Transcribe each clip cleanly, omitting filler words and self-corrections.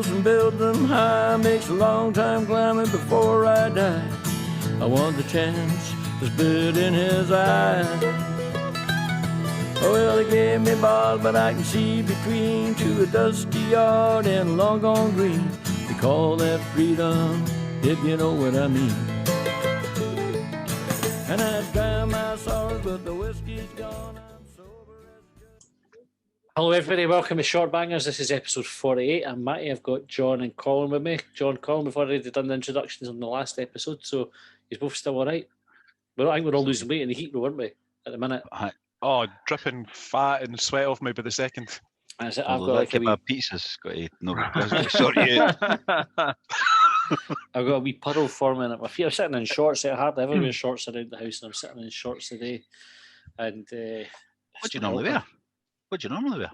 hills and build them high. Makes a long time climbing before I die. I want the chance to spit in his eye. Well, they gave me balls, but I can see between to a dusty yard and a long gone green. They call that freedom, if you know what I mean. And I dry my sorrows, but the whiskey's gone. I'm sober as Hello everybody, welcome to Shortbangers. This is episode 48. I'm Matty. I've got John and Colin with me. John, Colin, we've already done the introductions on the last episode, so you're both still alright. But I think we're all losing weight in the heat, weren't we, at the minute? Oh, dripping fat and sweat off me by the second. That's it. I've got like a wee... pizza's got to sort you out. I've got a wee puddle forming at my feet. I'm sitting in shorts. I hardly ever wear shorts around the house, and I'm sitting in shorts today. And what do you normally wear? What do you normally wear?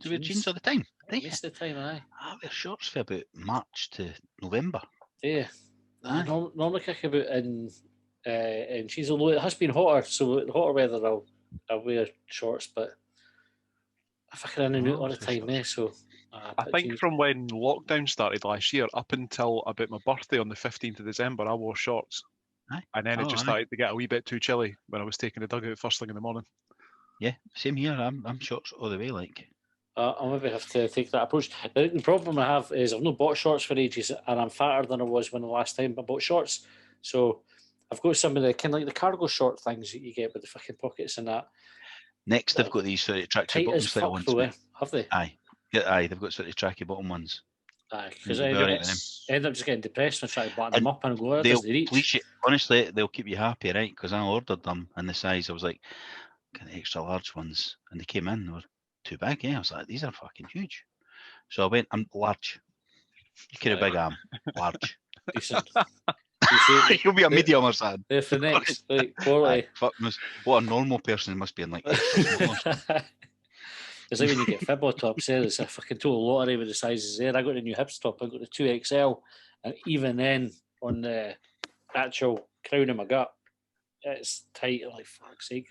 Do you wear jeans all the time? Most of the time, aye. I wear shorts for about March to November. Yeah. I normally kick about in jeans, although it has been hotter, so in hotter weather I'll wear shorts, but if I can in and out all the time, so I think from when lockdown started last year up until about my birthday on the 15th of December, I wore shorts. Aye. And then it just started to get a wee bit too chilly when I was taking the dugout first thing in the morning. Yeah, same here. I'm shorts all the way, like. I'll maybe have to take that approach. The problem I have is I've not bought shorts for ages, and I'm fatter than I was when the last time I bought shorts. So I've got some of the kind of like the cargo short things that you get with the fucking pockets and that. Next, they've got these sort of tracky bottom style ones. Though, have they? Aye, yeah, aye. They've got sort of tracky bottom ones. Aye, because I end up just getting depressed and trying to batten them up and go, they'll please you. Honestly, they'll keep you happy, right? Because I ordered them in the size. I was like, kind of extra large ones, and they came in. They were too big. Yeah, I was like, these are fucking huge. So I went, I'm large. You carry a big arm, large. Decent. You'll be a medium or something. They're for next, like, quality. Fuck, what a normal person must be in, like. It's like when you get Fibbo tops there, it's a fucking total lottery with the sizes there. I got the new Hibs top, I got the 2XL, and even then, on the actual crown of my gut, it's tight. I'm like, fuck's sake.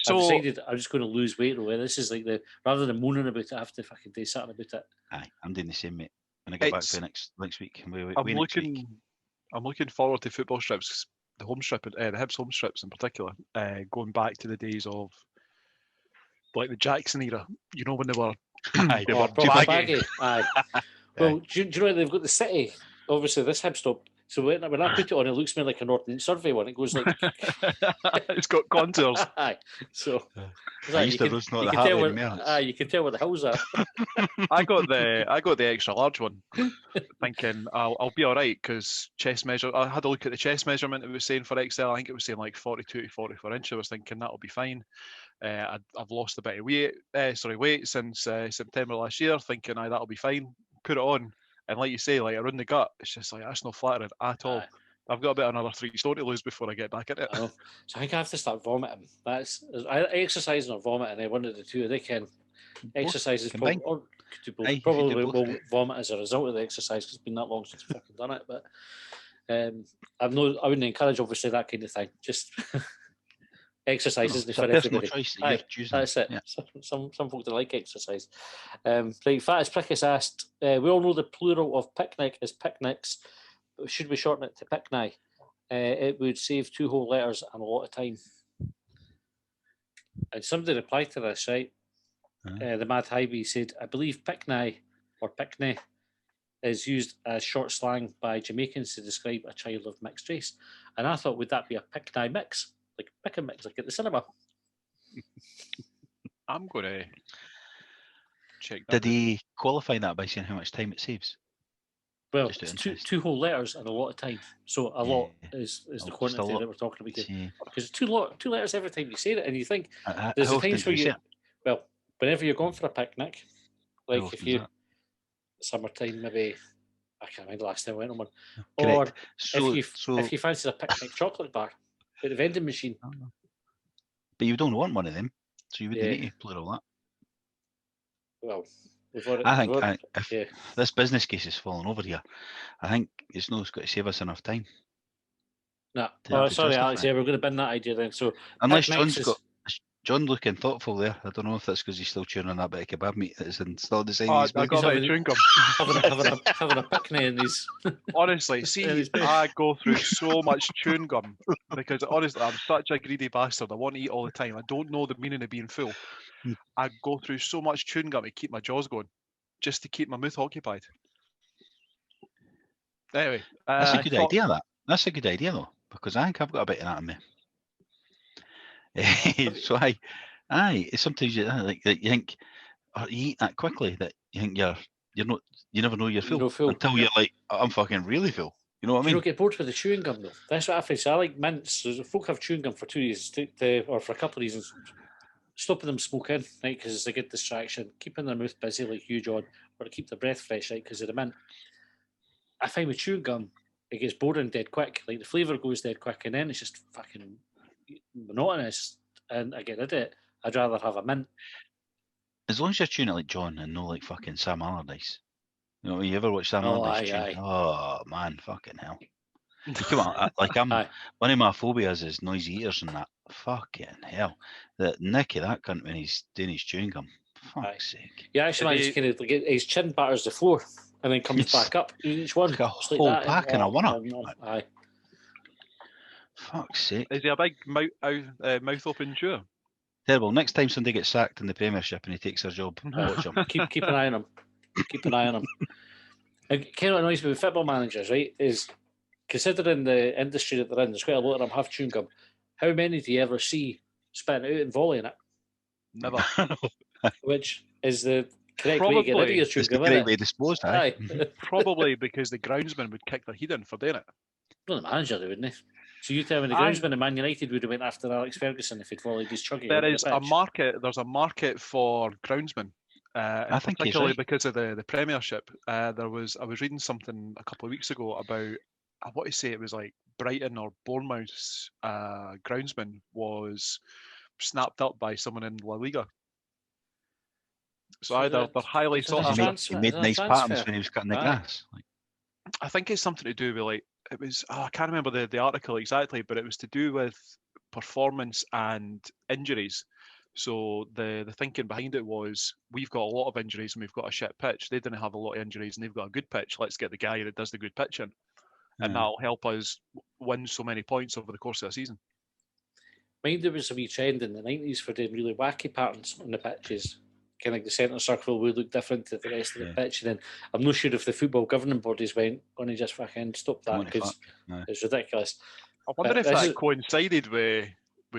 So I've decided I'm just going to lose weight away. This is like rather than moaning about it, I have to fucking do something about it. Aye, I'm doing the same, mate. When I get back to next week, I'm looking forward to football strips, the home strip, the Hibs home strips in particular, going back to the days of like the Jackson era. You know when they were baggy. Aye. Well, do you know they've got the City? Obviously, this Hibs top. So when I put it on, it looks more like a Northern Survey one. It goes like it's got contours. Aye. So you can tell where the hills are. I got the extra large one, thinking I'll be all right because chest measure. I had a look at the chest measurement. It was saying for XL, I think it was saying like 42 to 44 inches. I was thinking that'll be fine. I've lost a bit of weight since September last year. Thinking that'll be fine. Put it on. And like you say, like around the gut, it's just like that's not flattering at all. I've got about another 3 stone to lose before I get back at it. So I think I have to start vomiting. Exercising or vomiting. One of the two. They can exercise is probably will vomit as a result of the exercise. Cause it's been that long since I've fucking done it. But I wouldn't encourage obviously that kind of thing. Just exercise isn't for everybody. That's it. Yeah. Some folk don't like exercise. Right, Fattest Prick has asked, we all know the plural of picnic is picnics, but should we shorten it to picnic? It would save 2 whole letters and a lot of time. And somebody replied to this, right? The Mad Hybie said, I believe picnic or picnic is used as short slang by Jamaicans to describe a child of mixed race. And I thought, would that be a picnic mix? Like pick and mix, like at the cinema. I'm going to check that. Did he qualify that by saying how much time it saves? Well, it's two whole letters and a lot of time. So a lot is the quantity that we're talking about here. Because it's two letters every time you say it, and you think there's times where well, whenever you're going for a picnic, like if you summertime, maybe I can't remember the last time I went on one. Correct. Or if you fancy a picnic chocolate bar. At the vending machine. But you don't want one of them, so you wouldn't need to plural that. Well, if this business case is falling over here, I think it's got to save us enough time. No. Oh, sorry, Alex. Yeah, we're going to bin that idea then. So unless John's got John looking thoughtful there. I don't know if that's because he's still chewing on that bit of kebab meat that's still the same. I He's got a bit of chewing gum. having a picnic in his. Honestly, see, I go through so much chewing gum because honestly, I'm such a greedy bastard. I want to eat all the time. I don't know the meaning of being full. I go through so much chewing gum to keep my jaws going, just to keep my mouth occupied. Anyway, that's a good idea. That's a good idea though, because I think I've got a bit of that in me. So sometimes you like you think, or you eat that quickly that you think you never know you're full, until you're like, I'm fucking really full. You know what I mean? You don't get bored with the chewing gum though. That's what I find. So I like mints. So folk have chewing gum for 2 reasons, or for a couple of reasons. Stopping them smoking, right, because it's a good distraction. Keeping their mouth busy, like you, John, or to keep their breath fresh, right, because of the mint. I find with chewing gum, it gets boring dead quick. Like the flavour goes dead quick, and then it's just fucking monotonous, and I get rid of it. I'd rather have a mint. As long as you're chewing it like John and no like fucking Sam Allardyce. You know, you ever watch Sam Allardyce chewing? Oh man, fucking hell. Come on, like one of my phobias is noisy eaters and that. Fucking hell. The nick of that cunt when he's doing his chewing gum. Fuck's sake. Yeah, actually managed to kind of like his chin batters the floor and then comes back up each one. Like a whole pack and a one-up. Aye. Fuck's sake. Is he a big mouth open chewer? Terrible. Next time somebody gets sacked in the Premiership and he takes their job, watch him. Keep an eye on him. Keep an eye on him. And kind of annoys me with football managers, right, is considering the industry that they're in, there's quite a lot of them have chewing gum. How many do you ever see spitting it out and volleying it? Never. Which is the correct way to get rid of your chewing gum, the correct way disposed, aye. Probably because the groundsman would kick their head in for doing it. Well, the manager, wouldn't he? So you tell me the groundsman in Man United would have went after Alex Ferguson if he'd volleyed his chuggy. There's a market for groundsmen. I think particularly because of the Premiership. I was reading something a couple of weeks ago about, I want to say it was like Brighton or Bournemouth's groundsman was snapped up by someone in La Liga. So either they're highly sought after. He made nice patterns when he was cutting the grass. I think it's something to do with like, it was, I can't remember the article exactly, but it was to do with performance and injuries. So the thinking behind it was, we've got a lot of injuries and we've got a shit pitch. They didn't have a lot of injuries and they've got a good pitch. Let's get the guy that does the good pitching. And that'll help us win so many points over the course of the season. Mind there was a wee trend in the 90s for doing really wacky patterns on the pitches. Kind of like the centre circle would look different to the rest of the pitch. And then I'm not sure if the football governing bodies went, going to just fucking stop that because it's ridiculous. I wonder if that coincided with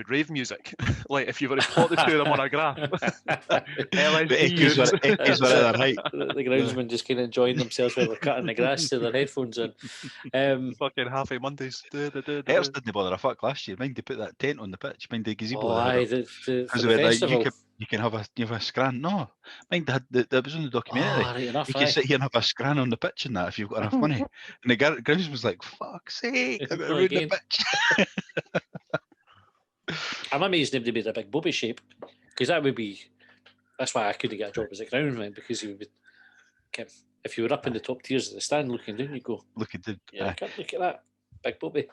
rave music. Like if you were to plot the two of them on a graph. The groundsmen just kind of enjoying themselves while they're cutting the grass to their headphones in. Fucking Happy Mondays. Hibs didn't bother a fuck last year. Mind they put that tent on the pitch. Mind the gazebo. You can have a scran. No, mind that was on the documentary. Right enough, you can sit here and have a scran on the pitch and that if you've got enough money. And the groundsman was like, "Fuck's sake, I'm gonna ruin the pitch." I'm amazed nobody made a big bobby shape because that's why I couldn't get a job as a groundsman, because you would, if you were up in the top tiers of the stand looking down, you go, looking down. Yeah, I can't look at that big bobby.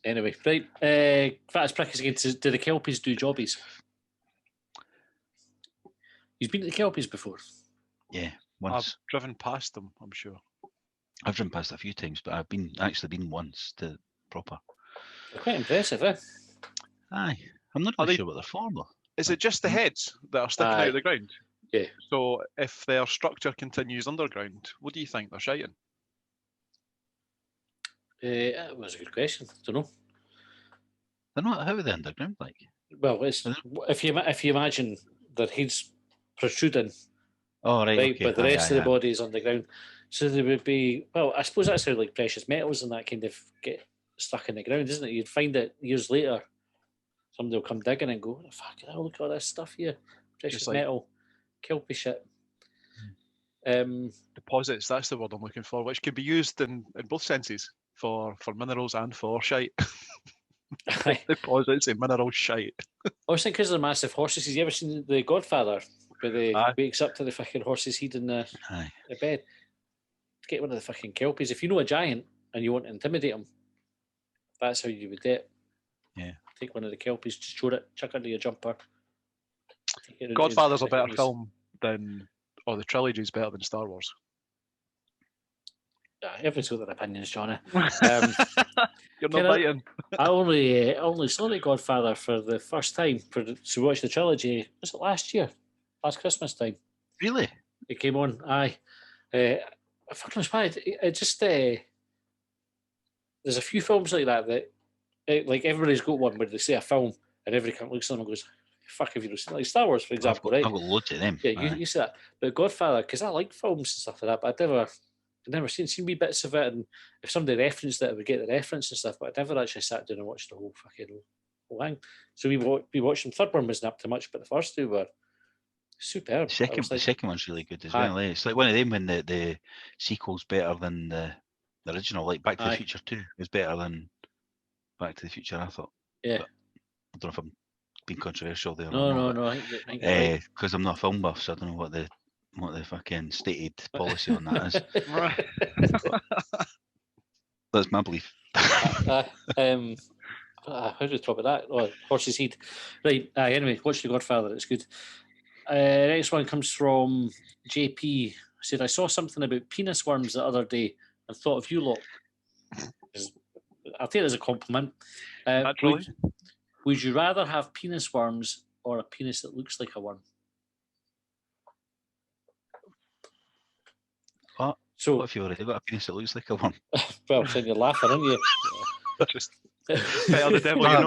Anyway, right. Fattest prick is again. Do the Kelpies do jobbies? You've been to the Kelpies before? Yeah, once. I've driven past them, I'm sure. I've driven past a few times, but I've actually been once to proper. They're quite impressive, eh? Aye. I'm not really sure what they're for, though. Is it just the heads that are sticking out of the ground? Yeah. So if their structure continues underground, what do you think they're shiting? That was a good question. I don't know. They're not. How are they underground like? Well, it's, if you imagine their heads protruding, right, okay. But the rest of the body is underground, so they would be. Well, I suppose that's how like precious metals and that kind of get stuck in the ground, isn't it? You'd find it years later. Somebody will come digging and go, "Fucking hell, look at all this stuff here, precious metal, kelpie shit." Deposits. That's the word I'm looking for, which can be used in both senses. For minerals and for shite. Deposits in mineral shite. I was thinking because they're massive horses. Have you ever seen The Godfather, where they wakes up to the fucking horse's head in the bed? Get one of the fucking kelpies. If you know a giant and you want to intimidate him, that's how you would do it. Yeah. take one of the kelpies, just show it, chuck it into your jumper. Godfather's a better film than, or the trilogy is better than Star Wars. Everyone's got their opinions, Johnny. You're not biting. I only saw the Godfather for the first time to watch the trilogy. Was it last Christmas time? Really? It came on. Aye. I fucking was bad. It just there's a few films like that like everybody's got one where they say a film and everybody looks at them and goes, "Fuck, have you seen?" Like Star Wars, for example, right? I've got loads of them. Yeah, you see that. But Godfather, because I like films and stuff like that, but I'd never seen wee bits of it, and if somebody referenced it, I would get the reference and stuff, but I never actually sat down and watched the whole thing. So we watched them. Third one wasn't up to much, but the first two were superb. The second one's really good as well. It's like one of them when the sequel's better than the original. Like Back to the Future 2 is better than Back to the Future, I thought. Yeah. But I don't know if I'm being controversial there. No. Because I'm not a film buff, so I don't know what the fucking stated policy on that is. That's my belief. How do we talk about that? Oh, Horse's Head. Right. Anyway, watch The Godfather. It's good. Next one comes from JP. Said, I saw something about penis worms the other day and thought of you lot. I'll take it as a compliment. Would you rather have penis worms or a penis that looks like a worm? What? So, what if you already got a penis that looks like a worm? Well, then you're laughing, aren't you? Just better the devil, you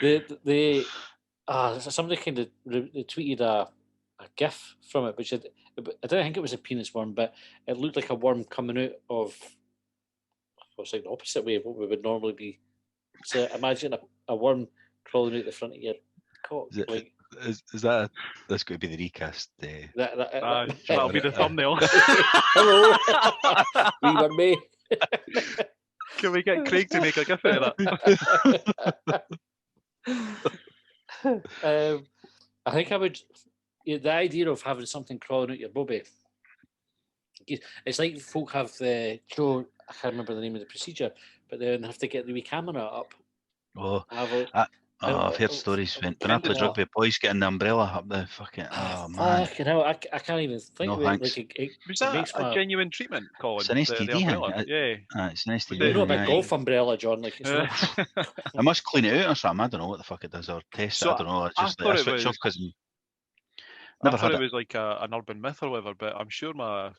know. Somebody kind of tweeted a GIF from it, which I don't think it was a penis worm, but it looked like a worm coming out of what's like the opposite way of what we would normally be. So imagine a worm crawling out the front of your cock. Is that that's going to be the recast? That'll be the thumbnail. Hello, we were me. Can we get Craig to make a GIF out of that? I think I would. The idea of having something crawling out your bobby. It's like folk have the Joe. I can't remember the name of the procedure, but they have to get the wee camera up. Oh, I've heard stories when I played rugby, boys getting the umbrella up the fucking. Oh man! Fucking hell, I can't even think of it. Was that a genuine treatment, Colin? It's an STD thing. Yeah, it's an STD. You know about golf umbrella, John? Like it's not. I must clean it out or something. I don't know what the fuck it does or test it. I don't know. I switch off because. I thought it was like an urban myth or whatever, but I'm sure my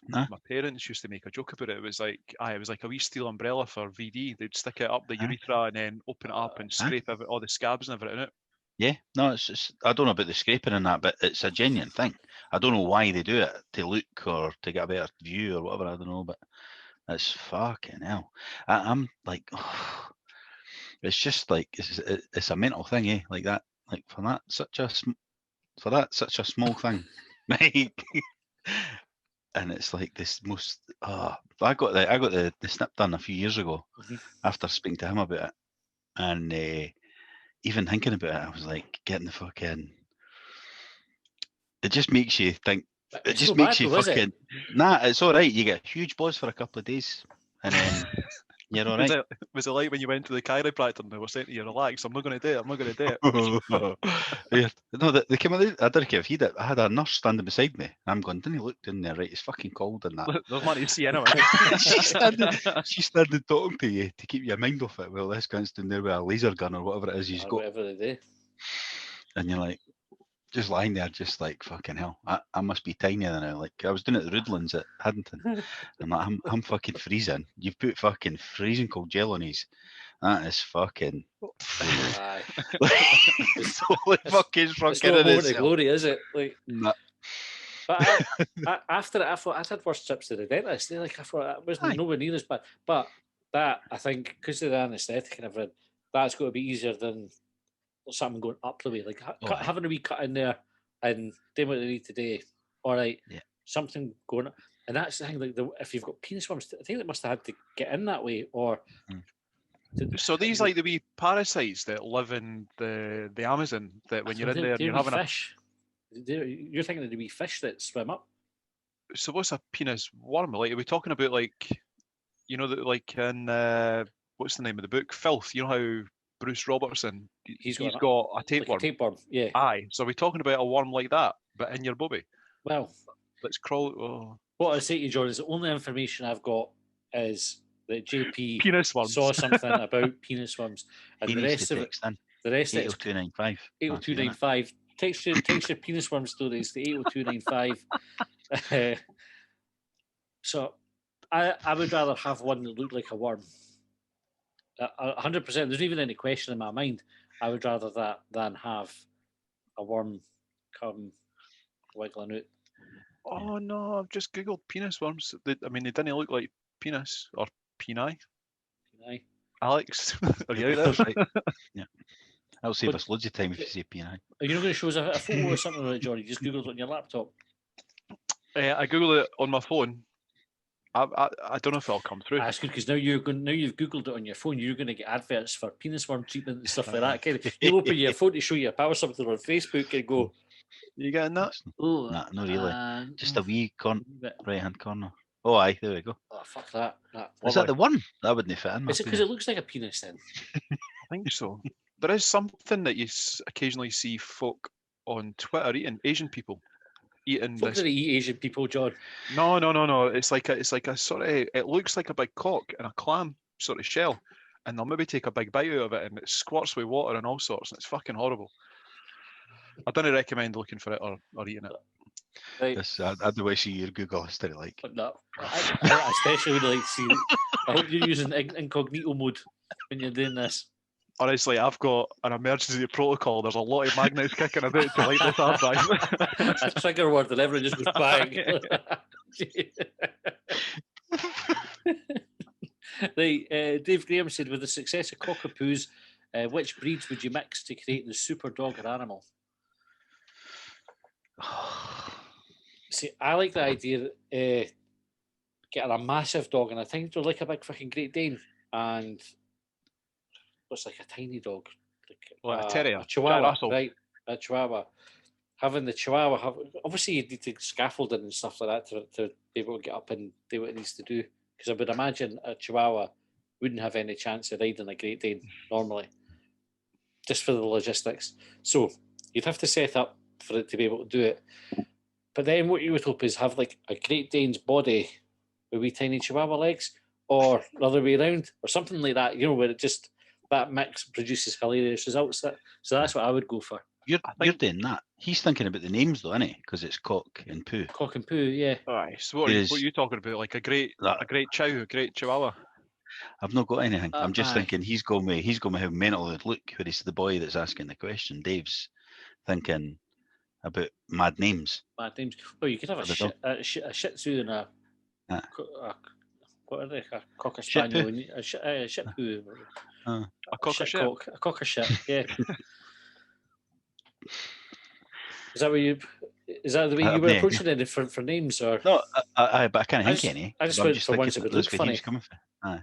parents used to make a joke about it. It was like a wee steel umbrella for VD. They'd stick it up the urethra and then open it up and scrape all the scabs and everything out. Yeah, no, it's I don't know about the scraping and that, but it's a genuine thing. I don't know why they do it, to look or to get a better view or whatever. I don't know, but it's fucking hell. I'm like, it's just like it's a mental thing, eh? Like that, like for that such a small thing, right? And it's like this most. I got the snip done a few years ago after speaking to him about it, and even thinking about it, I was like, getting the fucking. It just makes you think. It just makes you fucking. Nah, it's all right. You get huge buzz for a couple of days, and then. You're all right. Was it like when you went to the chiropractor and they were saying to you, relax, I'm not going to do it. Yeah. No, they came out. I don't care if he did. I had a nurse standing beside me. I'm going, didn't he look down there? Right, it's fucking cold and that. There's money to see anyway. she's standing talking to you to keep your mind off it. Well, this guy's down there with a laser gun or whatever it is he's got. Whatever they do. And you're like, just lying there, just like fucking hell. I must be tinier than now. Like I was doing it at the Roodlands at Haddington. I'm like, I'm fucking freezing. You've put fucking freezing cold gel on his. That is fucking. It's totally fucking fucking. It's not glory, is it? Like. Nah. But after it, I thought I'd had worse trips to the dentist. I thought that wasn't nowhere near as bad. But that I think because of the anaesthetic and everything, that's got to be easier than. Something going up the way, like having a wee cut in there and doing what they need to do. All right, something going up. And that's the thing, like if you've got penis worms, I think they must have had to get in that way. Or so these like the wee parasites that live in the Amazon that when you're in there and you're having fish. You're thinking of the wee fish that swim up. So what's a penis worm? Like, are we talking about like you know that like in what's the name of the book? Filth. You know how Bruce Robertson he's got a tapeworm. Like a tapeworm, yeah. Aye. So are we talking about a worm like that, but in your bobby? Well, let's crawl. Oh. What I say to you, John, is the only information I've got is that JP penis worms. saw something about penis worms, and he the rest of it, the rest 80295. 80295. Text your penis worm stories to 80295. So I would rather have one that looked like a worm. 100%. There's not even any question in my mind. I would rather that than have a worm come wiggling out. Oh no! I've just googled penis worms. They didn't look like penis or peni. Peni. Alex, are you out there? Right. Yeah. That'll save us loads of time if you say peni. Are you not going to show us a photo or something like Johnny? Just Googled it on your laptop. I googled it on my phone. I don't know if it'll come through. That's good because now you've googled it on your phone. You're going to get adverts for penis worm treatment and stuff like that. You'll open your phone to show your pal something on Facebook and go, "You getting that?" Oh, nah, not really. Just a wee right hand corner. Oh, aye, there we go. Oh, fuck that. Is that the one? That wouldn't fit in. Is it because it looks like a penis then? I think so. There is something that you occasionally see folk on Twitter eating, Asian people eating folk this. That eat Asian people, John. No. It's like a sort of. It looks like a big cock in a clam sort of shell, and they'll maybe take a big bite out of it, and it squirts with water and all sorts, and it's fucking horrible. I don't recommend looking for it or eating it. Right. I do want to see your Google history like. No, I especially would like to see. I hope you're using incognito mode when you're doing this. Honestly, I've got an emergency protocol. There's a lot of magnets kicking about to light this hard drive. A trigger word and everyone just goes bang. Right, Dave Graham said, with the success of cockapoos, which breeds would you mix to create the super dog or animal? See, I like the idea of getting a massive dog, and I think they're like a big fucking Great Dane, and what's like a tiny dog, like a terrier, a Chihuahua, right? A Chihuahua. Having the Chihuahua, obviously you need to scaffolding and stuff like that to be able to get up and do what it needs to do. Because I would imagine a Chihuahua wouldn't have any chance of riding a Great Dane normally, just for the logistics. So you'd have to set up for it to be able to do it. But then what you would hope is have like a Great Dane's body with wee tiny Chihuahua legs, or the other way around, or something like that, where it just, that mix produces hilarious results. So that's what I would go for. You're doing that. He's thinking about the names though, isn't he? Because it's cock and poo. Cock and poo, yeah. Alright, so what are you talking about? Like a great Chihuahua? I've not got anything. I'm just thinking he's going to have mental look when he's the boy that's asking the question. Dave's thinking about mad names. Mad names. Well, you could have a Shih Tzu and a what are they? A Cocker Spaniel, a Shih Tzu. A Cocker Shit. A Cocker Shit, yeah. Is that the way you were approaching it for names, or no? But I can't think any. I just went for ones that would look funny. Aye.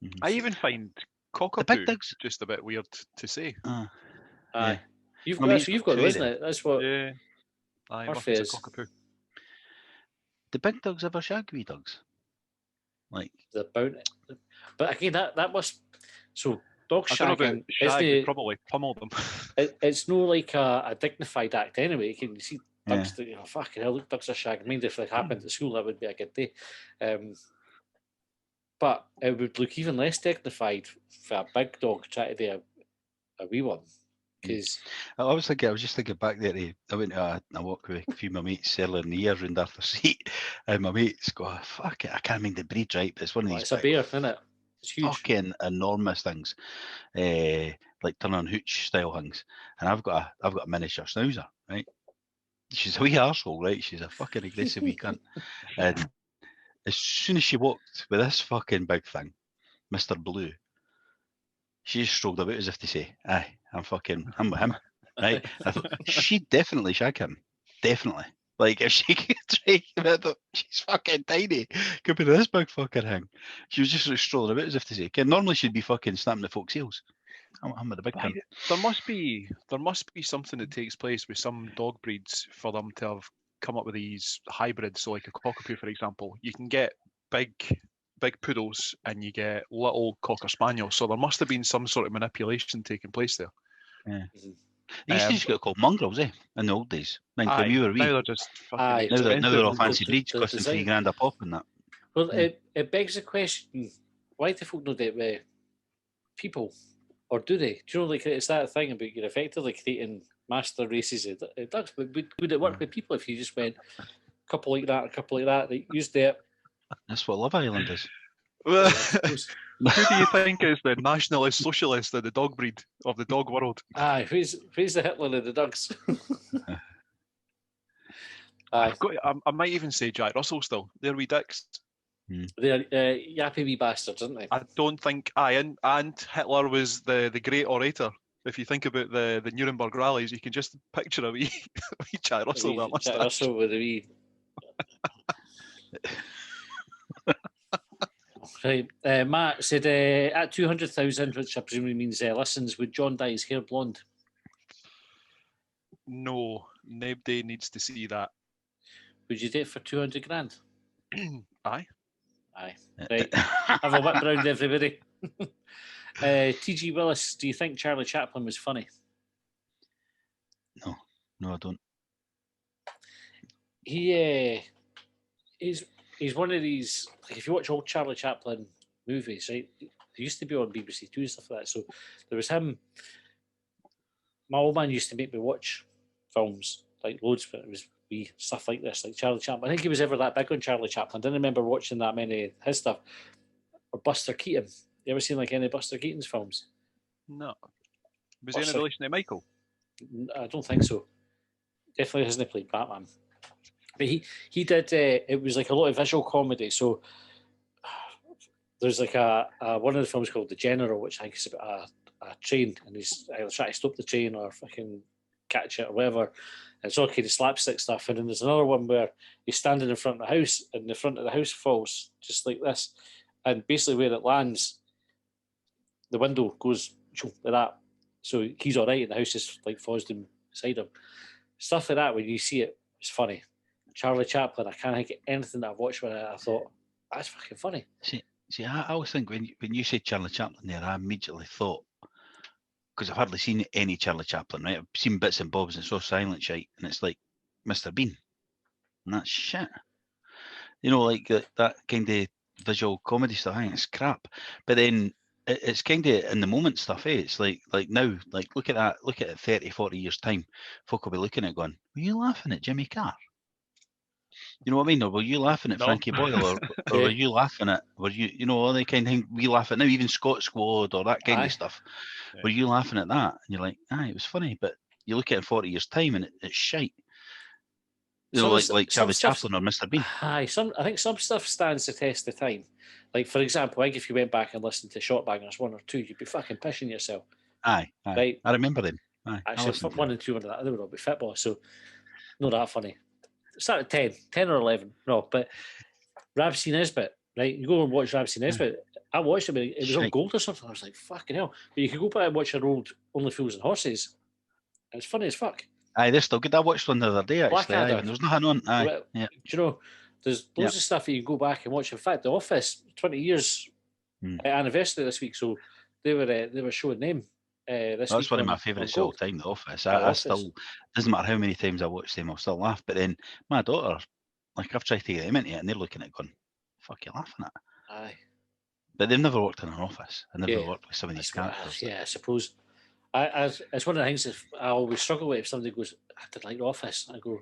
Mm-hmm. I even find cockapoo just a bit weird to say. Aye. Yeah. You've got those, isn't it? That's what. Yeah. Aye, Murphy's a cockapoo. The big dogs ever shag wee dogs? Like the bounty. But again, that must so. Dog shagging, probably pummel them. It's no like a dignified act anyway. You can see dogs that, fucking hell, look, dogs are shagging. Mind if it happened at school, that would be a good day. But it would look even less dignified for a big dog trying to do a wee one. Because I was just thinking back there. I went to a walk with a few of my mates earlier in the year around Arthur Seat, and my mates go, "Fuck it, I can't mind the breed right, but it's one of these." It's a bear, isn't it? It's huge. Fucking enormous things, like turn on hooch style things. And I've got a miniature schnauzer, right? She's a wee arsehole, right? She's a fucking aggressive wee cunt. And as soon as she walked with this fucking big thing, Mr. Blue, she just strolled about as if to say, "Aye, I'm with him," right? I thought she'd definitely shag him, definitely. Like, if she could try him, she's fucking tiny compared to this big fucking thing. She was just sort of strolling about as if to say, normally she'd be fucking snapping the folks' heels. I'm with the big cunt. There must be something that takes place with some dog breeds for them to have come up with these hybrids. So like a cockapoo, for example, you can get big big poodles and you get little cocker spaniels. So there must have been some sort of manipulation taking place there. Yeah. They used to just get called mongrels, in the old days. When we were wee. Now they're just fucking now they're all expensive. fancy breeds costing $3,000 a pop and that. Well, it begs the question: why do folk not do it with people, or do they? Do you know, like it's that thing about you're effectively creating master races of ducks? But would it work with people if you just went a couple like that, a couple like that? They used it. That's what Love Island is. Who do you think is the nationalist socialist of the dog breed of the dog world? Aye, who's the Hitler of the dogs? I might even say Jack Russell still. They're wee dicks. They're yappy wee bastards, aren't they? I don't think and Hitler was the great orator. If you think about the Nuremberg rallies, you can just picture a wee Jack Russell with a mustache. Jack Russell with a wee. Right, Matt said at 200,000, which I presume means listens, would John dye his hair blonde? No, nobody needs to see that. Would you do it for 200 grand? Aye. Right, have a whip round everybody. T.G. Willis, do you think Charlie Chaplin was funny? No, I don't. He's one of these, like if you watch old Charlie Chaplin movies, right? They used to be on BBC Two and stuff like that. So there was him. My old man used to make me watch films, like loads, but it was wee stuff like this, like Charlie Chaplin. I think he was ever that big on Charlie Chaplin. I didn't remember watching that many of his stuff. Or Buster Keaton. You ever seen like any Buster Keaton's films? No. Was he in relation to Michael? I don't think so. Definitely hasn't played Batman. But he did. It was like a lot of visual comedy. So there's like a one of the films called The General, which I think is about a train, and he's either trying to stop the train or fucking catch it or whatever. And it's all kind of slapstick stuff. And then there's another one where he's standing in front of the house, and the front of the house falls just like this, and basically where it lands, the window goes like that. So he's all right, and the house just like falls down beside him. Stuff like that. When you see it, it's funny. Charlie Chaplin, I can't think of anything that I've watched where I thought that's fucking funny. See, I always think when you say Charlie Chaplin there, I immediately thought, because I've hardly seen any Charlie Chaplin, right? I've seen bits and bobs and so silent shite, and it's like Mr. Bean, and that's shit. You know, like that kind of visual comedy stuff. I think it's crap. But then it's kind of in the moment stuff. It's like now, like look at that. Look at it 30, 40 years time. Folk will be looking at it going, "Were you laughing at Jimmy Carr?" You know what I mean? Or were you laughing at Frankie Boyle? Or were you laughing at, you know, all the kind of thing we laugh at now, even Scott Squad or that kind of stuff. Yeah. Were you laughing at that? And you're like, it was funny. But you look at it in 40 years' time and it's shite. You know, like Charlie Chaplin or Mr. Bean. I think some stuff stands the test of time. Like, for example, I think if you went back and listened to Shortbangers 1 or 2, you'd be fucking pissing yourself. Aye. Right? I remember them. Aye. Actually, 1 and 2 were that. They were all about football, so not that funny. Start at 10 or 11. No, but Ramsey Nesbitt, right? You go and watch Ramsey Nesbitt. I watched it, but it was on Gold or something. I was like, fucking hell. But you could go back and watch an old Only Fools and Horses. And it's funny as fuck. Aye, they're still good. I watched one the other day, actually. Aye, there's nothing on. Aye. Yeah. Do you know, there's loads of stuff that you can go back and watch. In fact, The Office, 20 years anniversary this week, so they were showing them. That's one of my favourites all the time, The Office. I still, doesn't matter how many times I watch them, I'll still laugh. But then my daughter, like I've tried to get them into it and they're looking at it going, fuck, you laughing at? Aye. But they've never worked in an office. I've never worked with some of these characters. Yeah, I suppose. It's one of the things that I always struggle with if somebody goes, I did like The Office. I go,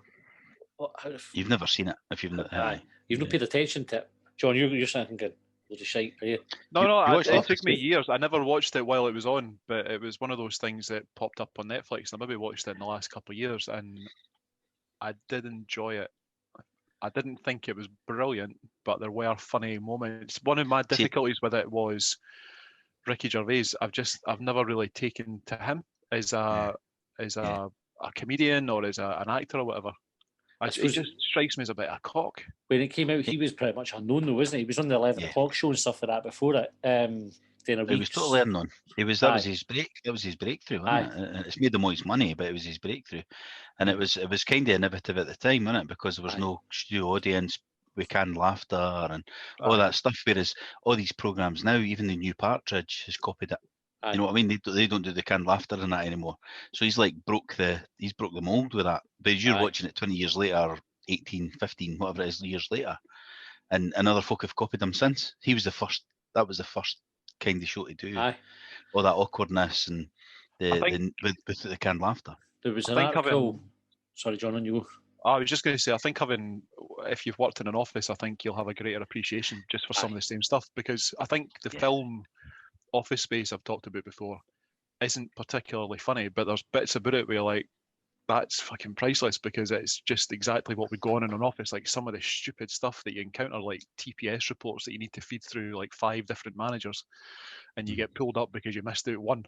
what? You've never seen it if you've not. You've not paid attention to it. John, you're saying good. Load of shite, are you? No, it took me years. I never watched it while it was on, but it was one of those things that popped up on Netflix, and I maybe watched it in the last couple of years, and I did enjoy it. I didn't think it was brilliant, but there were funny moments. One of my difficulties with it was Ricky Gervais. I've never really taken to him as a comedian or as an actor or whatever. He just strikes me as a bit of a cock. When it came out, he was pretty much unknown, though, wasn't he? He was on the 11 o'clock show and stuff like that before it. He was totally unknown. That was his break. That was his breakthrough. Wasn't it? It's made the most money, but it was his breakthrough, and it was kind of innovative at the time, wasn't it? Because there was no studio audience, with canned laughter and all that stuff. Whereas all these programs now, even the new Partridge has copied it. You know what I mean? They don't do the canned laughter in that anymore. So he's like broke the mold with that. But as you're watching it 20 years later, 18, 15, whatever it is, years later, and other folk have copied him since. He was the first. That was the first kind of show to do all that awkwardness and with the canned laughter. There was an article. Sorry, John, on you go. I was just going to say, I think if you've worked in an office, I think you'll have a greater appreciation just for some of the same stuff, because I think the film Office Space I've talked about before isn't particularly funny, but there's bits about it where you're like, that's fucking priceless, because it's just exactly what would go on in an office. Like some of the stupid stuff that you encounter, like TPS reports that you need to feed through like 5 different managers, and you get pulled up because you missed out one.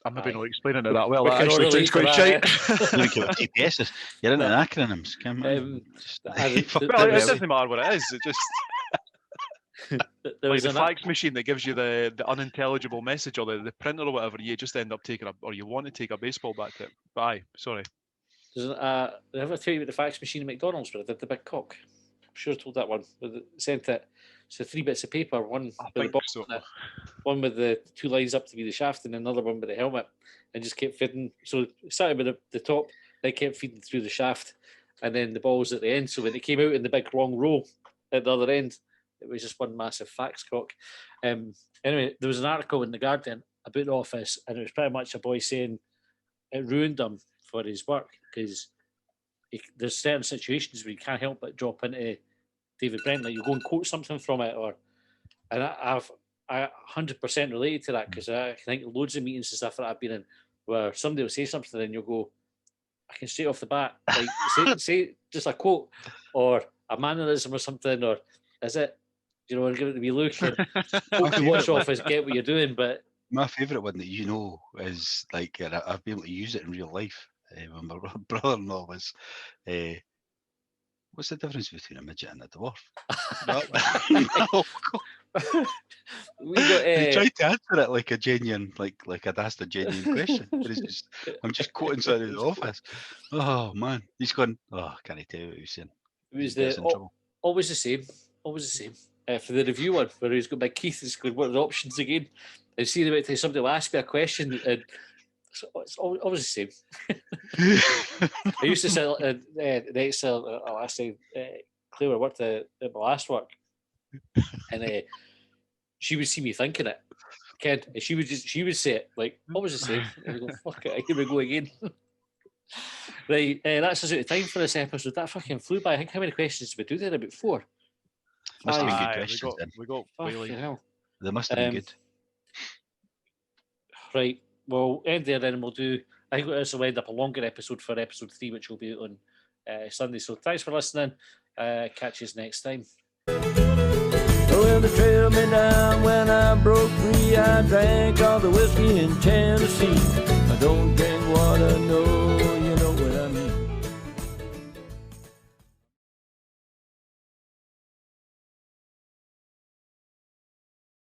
I'm maybe not explaining it that well. That actually sounds quite shite. You don't care what TPS is. You're into acronyms. Well, it doesn't matter what it is. It just like the fax machine that gives you the unintelligible message, or the printer or whatever. You just end up taking or you want to take a baseball bat to it. But sorry. Did I ever tell you about the fax machine at McDonald's where I did the big cock? I'm sure I told that one. Sent it. So 3 bits of paper, one with the box on it, one with the 2 lines up to be the shaft, and another one with the helmet, and just kept feeding. So it started with the top, then kept feeding through the shaft, and then the balls at the end. So when it came out in the big long row at the other end, it was just one massive fax cock. Anyway, there was an article in The Guardian about the office, and it was pretty much a boy saying it ruined him for his work, because there's certain situations where you can't help but drop into David Brent, like you go and quote something from it, and I 100% related to that, because I think loads of meetings and stuff that I've been in where somebody will say something and you'll go, I can straight off the bat like say just a quote or a mannerism or something, or is it, you know, give it a wee look and hope you watch off as get what you're doing. But my favourite one that is like, I've been able to use it in real life. When my brother-in-law was. What's the difference between a midget and a dwarf? He tried to answer it like a genuine, like I'd asked a genuine question. But I'm just quoting something in the office. Oh man, he's gone. Oh, can't I tell you what he was saying? It was always the same. For the review one, where he's got Big Keith, he's going, what are the options again? And see about somebody will ask me a question, and it's always the same. I used to sell next to last time Claire worked at my last work, and she would see me thinking it, Ken, and she would say it like always the same. And I go, fuck it, here we go again. Right, that's us out of time for this episode. That fucking flew by. I think how many questions did we do there? About 4. Must have been good questions. We got hell. They must have been good. Right. Well, end there then, and we'll do. I think this will end up a longer episode for episode 3, which will be out on Sunday. So thanks for listening. Catch you next time. Well, they trailed me down when I broke free. I drank all the whiskey in Tennessee. I don't drink water, no, you know what